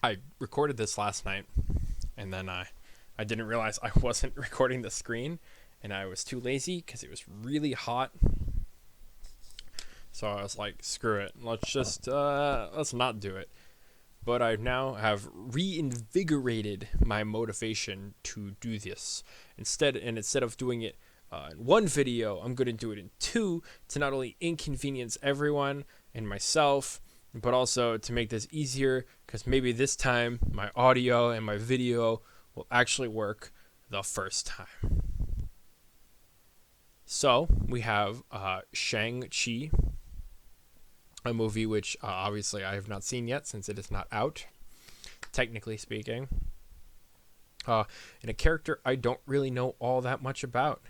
I recorded this last night, and then I didn't realize I wasn't recording the screen, and I was too lazy because it was really hot. So I was like, screw it, let's not do it. But I now have reinvigorated my motivation to do this. Instead of doing it in one video, I'm going to do it in two to not only inconvenience everyone and myself, but also to make this easier, because maybe this time my audio and my video will actually work the first time. So we have Shang, a movie which obviously I have not seen yet since it is not out, technically speaking. And a character I don't really know all that much about.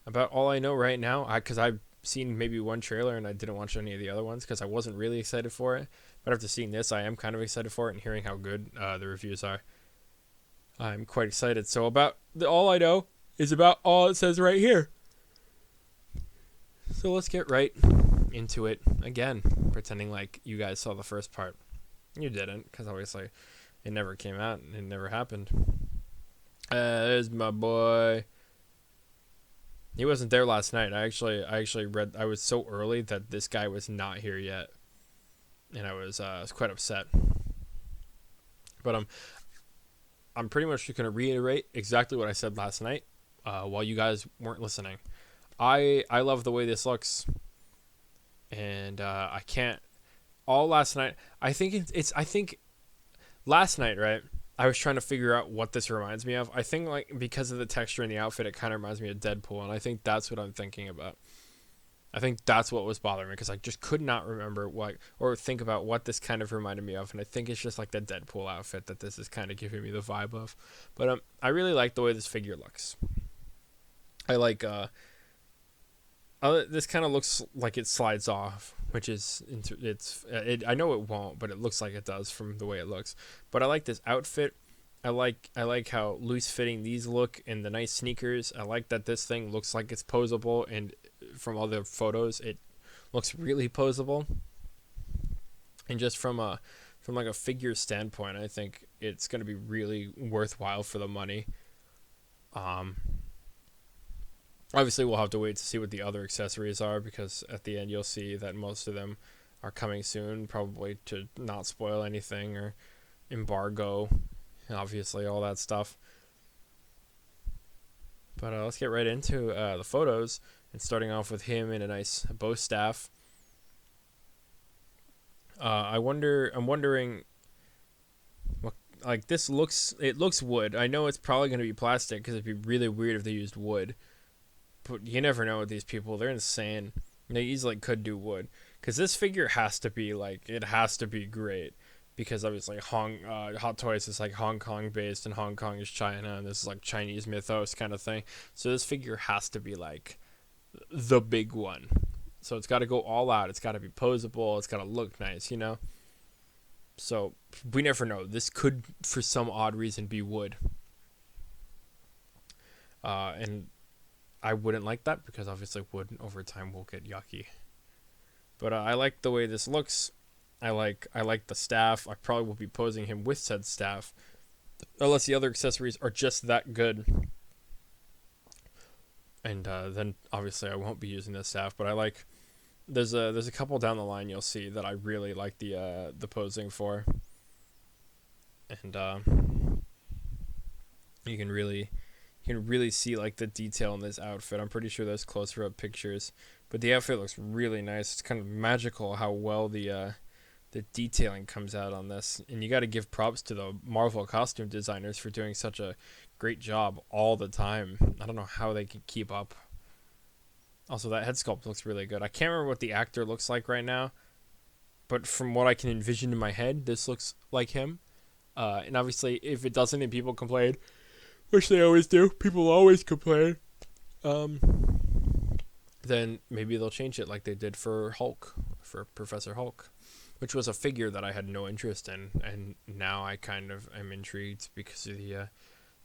About all I know right now, because I've seen maybe one trailer and I didn't watch any of the other ones because I wasn't really excited for it. But after seeing this, I am kind of excited for it, and hearing how good the reviews are, I'm quite excited. So all I know is about all it says right here. So let's get right into it again, pretending like you guys saw the first part. You didn't, because obviously it never came out and it never happened. There's my boy. He wasn't there last night. I actually read. I was so early that this guy was not here yet, and I was quite upset. But I'm pretty much just gonna reiterate exactly what I said last night, while you guys weren't listening. I love the way this looks, and I can't. All last night, I think I think last night, right? I was trying to figure out what this reminds me of. I think, like, because of the texture in the outfit, it kind of reminds me of Deadpool, and I think that's what I'm thinking about. I think that's what was bothering me, because I just could not remember what, or think about what this kind of reminded me of, and I think it's just like the Deadpool outfit that this is kind of giving me the vibe of. But I really like the way this figure looks. I like this kind of looks like it slides off, which is I know it won't, but it looks like it does from the way it looks. But I like this outfit. I like how loose fitting these look, and the nice sneakers. I like that this thing looks like it's posable, and from all the photos it looks really posable. And just from a figure standpoint, I think it's going to be really worthwhile for the money. Obviously, we'll have to wait to see what the other accessories are, because at the end you'll see that most of them are coming soon, probably to not spoil anything, or embargo, obviously, all that stuff. But let's get right into the photos, and starting off with him in a nice bow staff. I'm wondering, what, like, it looks wood. I know it's probably going to be plastic, because it'd be really weird if they used wood. But you never know with these people. They're insane. They easily could do wood. Because this figure has to be, it has to be great. Because obviously Hot Toys is like Hong Kong based, and Hong Kong is China, and this is like Chinese mythos kind of thing. So this figure has to be like the big one. So it's got to go all out. It's got to be posable. It's got to look nice, So we never know. This could, for some odd reason, be wood. And I wouldn't like that, because obviously wood over time will get yucky. But I like the way this looks. I like the staff. I probably will be posing him with said staff, unless the other accessories are just that good. And then obviously I won't be using this staff. But I like, there's a couple down the line you'll see that I really like the posing for. And you can really see like the detail in this outfit. I'm pretty sure there's closer up pictures, but the outfit looks really nice. It's kind of magical how well the detailing comes out on this, and you got to give props to the Marvel costume designers for doing such a great job all the time. I don't know how they can keep up. Also, that head sculpt looks really good. I can't remember what the actor looks like right now, but from what I can envision in my head, this looks like him. And obviously, if it doesn't and people complain, which they always do. People always complain. Then maybe they'll change it like they did for Hulk, for Professor Hulk, which was a figure that I had no interest in, and now I kind of am intrigued because of the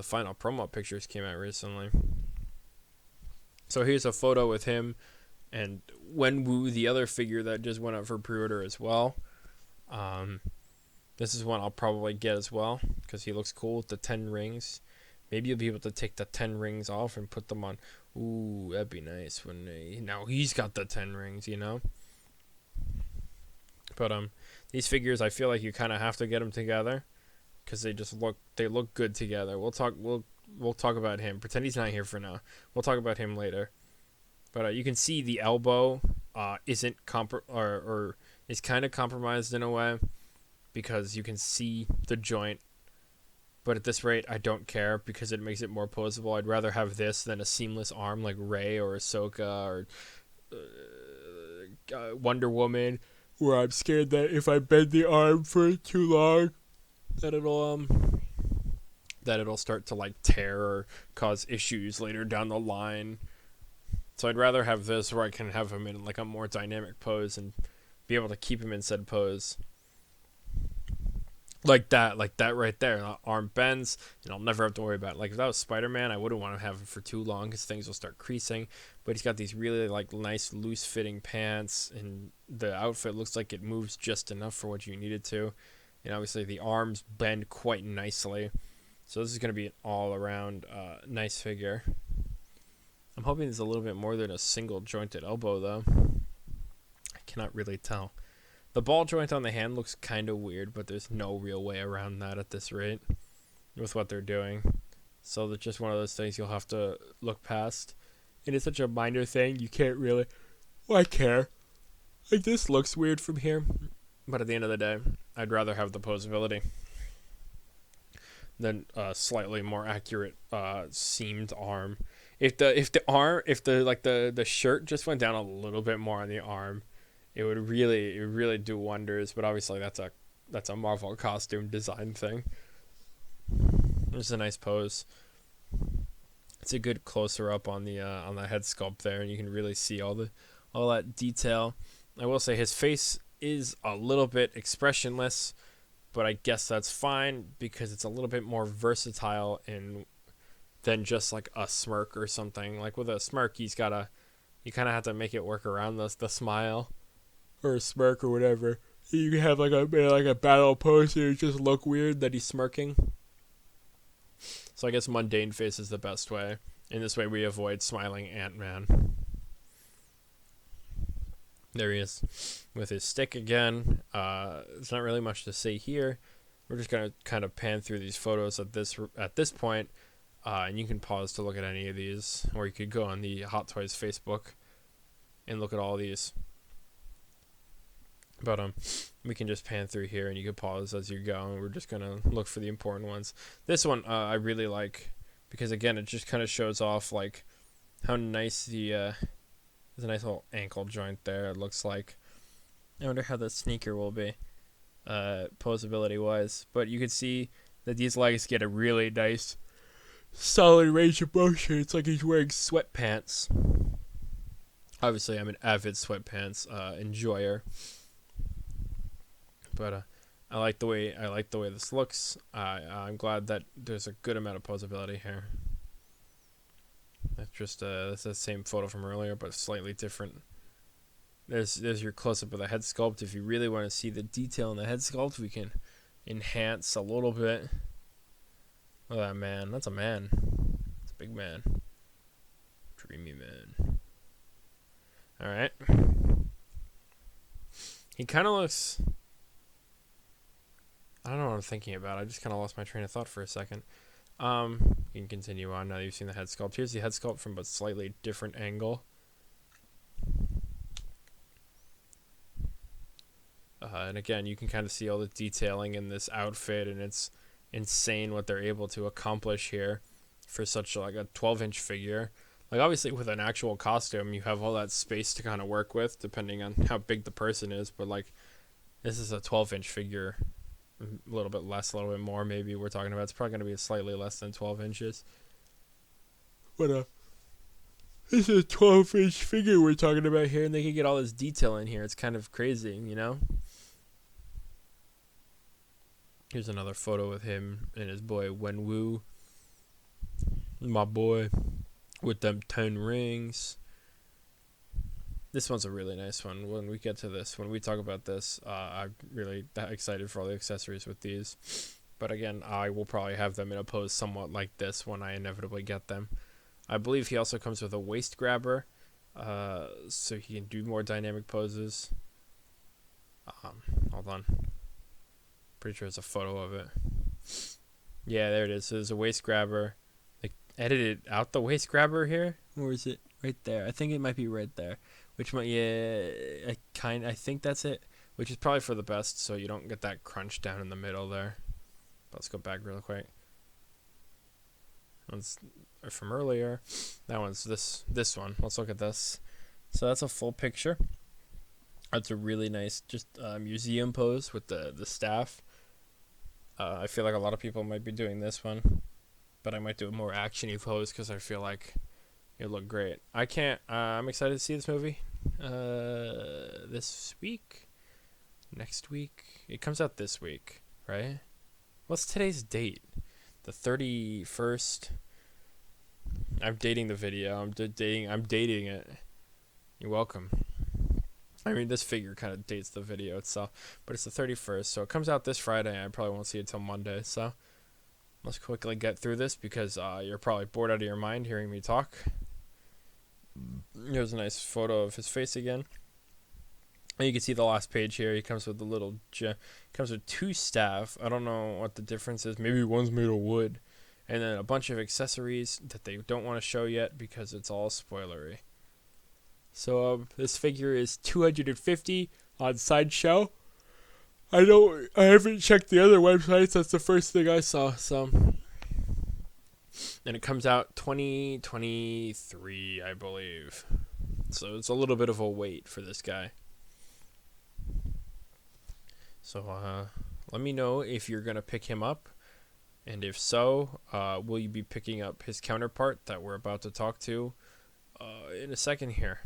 final promo pictures came out recently. So here's a photo with him and Wenwu, the other figure that just went up for pre-order as well. This is one I'll probably get as well because he looks cool with the 10 rings. Maybe you'll be able to take the 10 rings off and put them on. Ooh, that'd be nice when now he's got the 10 rings, you know? But these figures, I feel like you kind of have to get them together because they look good together. We'll talk about him. Pretend he's not here for now. We'll talk about him later. But you can see the elbow isn't or is kind of compromised in a way because you can see the joint. But at this rate, I don't care because it makes it more posable. I'd rather have this than a seamless arm like Rey or Ahsoka or Wonder Woman, where I'm scared that if I bend the arm for too long, that it'll start to like tear or cause issues later down the line. So I'd rather have this where I can have him in like a more dynamic pose and be able to keep him in said pose. Like that right there. The arm bends, and I'll never have to worry about it. Like if that was Spider-Man, I wouldn't want to have him for too long because things will start creasing. But he's got these really like nice loose-fitting pants, and the outfit looks like it moves just enough for what you need it to. And obviously the arms bend quite nicely. So this is going to be an all-around nice figure. I'm hoping there's a little bit more than a single jointed elbow, though. I cannot really tell. The ball joint on the hand looks kind of weird, but there's no real way around that at this rate with what they're doing. So it's just one of those things you'll have to look past. And it's such a minor thing, you can't really... Why care? Like, this looks weird from here. But at the end of the day, I'd rather have the posability than a slightly more accurate seamed arm. If the shirt just went down a little bit more on the arm, it would really do wonders. But obviously that's a Marvel costume design thing. It's a nice pose. It's a good closer up on the head sculpt there, and you can really see all that detail. I will say his face is a little bit expressionless, but I guess that's fine because it's a little bit more versatile than just like a smirk or something. Like with a smirk, you kind of have to make it work around the smile or a smirk or whatever. You can have like a battle pose and it just look weird that he's smirking. So I guess mundane face is the best way. In this way, we avoid smiling Ant-Man. There he is with his stick again. There's not really much to say here. We're just going to kind of pan through these photos at this point. And you can pause to look at any of these. Or you could go on the Hot Toys Facebook and look at all these. But we can just pan through here and you can pause as you go. And we're just going to look for the important ones. This one I really like because, again, it just kind of shows off like how nice there's a nice little ankle joint there, it looks like. I wonder how the sneaker will be, posability-wise. But you can see that these legs get a really nice, solid range of motion. It's like he's wearing sweatpants. Obviously, I'm an avid sweatpants enjoyer. But I like the way this looks. I'm glad that there's a good amount of posability here. That's the same photo from earlier, but slightly different. There's your close-up of the head sculpt. If you really want to see the detail in the head sculpt, we can enhance a little bit. Look at that man. That's a man. It's a big man. Dreamy man. Alright. He kind of looks... I don't know what I'm thinking about. I just kind of lost my train of thought for a second. You can continue on now that you've seen the head sculpt. Here's the head sculpt from a slightly different angle. And again, you can kind of see all the detailing in this outfit, and it's insane what they're able to accomplish here for such like a 12-inch figure. Like obviously with an actual costume, you have all that space to kind of work with depending on how big the person is, but like this is a 12-inch figure. A little bit less, a little bit more maybe we're talking about. It's probably going to be slightly less than 12 inches. But this is a 12-inch figure we're talking about here, and they can get all this detail in here. It's kind of crazy, you know? Here's another photo with him and his boy Wenwu. My boy with them 10 rings. This one's a really nice one. When we get to this, when we talk about this, I'm really excited for all the accessories with these. But again, I will probably have them in a pose somewhat like this when I inevitably get them. I believe he also comes with a waist grabber, so he can do more dynamic poses. Hold on. Pretty sure it's a photo of it. Yeah, there it is. So there's a waist grabber. They edited out the waist grabber here. Or is it right there? I think it might be right there. Which might, yeah, I think that's it. Which is probably for the best, so you don't get that crunch down in the middle there. But let's go back real quick. One's from earlier. That one's this one. Let's look at this. So that's a full picture. That's a really nice, just museum pose with the staff. I feel like a lot of people might be doing this one, but I might do a more action-y pose because I feel like it look great. I'm excited to see this movie. This week, next week. It comes out this week, right? What's today's date? The 31st. I'm dating the video. I'm dating it. You're welcome. I mean, this figure kind of dates the video itself, but it's the 31st, so it comes out this Friday. I probably won't see it till Monday, so let's quickly get through this because you're probably bored out of your mind hearing me talk. Here's a nice photo of his face again. And you can see the last page here. He comes with comes with 2 staff. I don't know what the difference is. Maybe one's made of wood. And then a bunch of accessories that they don't want to show yet because it's all spoilery. So this figure is $250 on Sideshow. I haven't checked the other websites. That's the first thing I saw. So, and it comes out 2023, I believe. So it's a little bit of a wait for this guy. So let me know if you're gonna pick him up, and if so, will you be picking up his counterpart that we're about to talk to in a second here.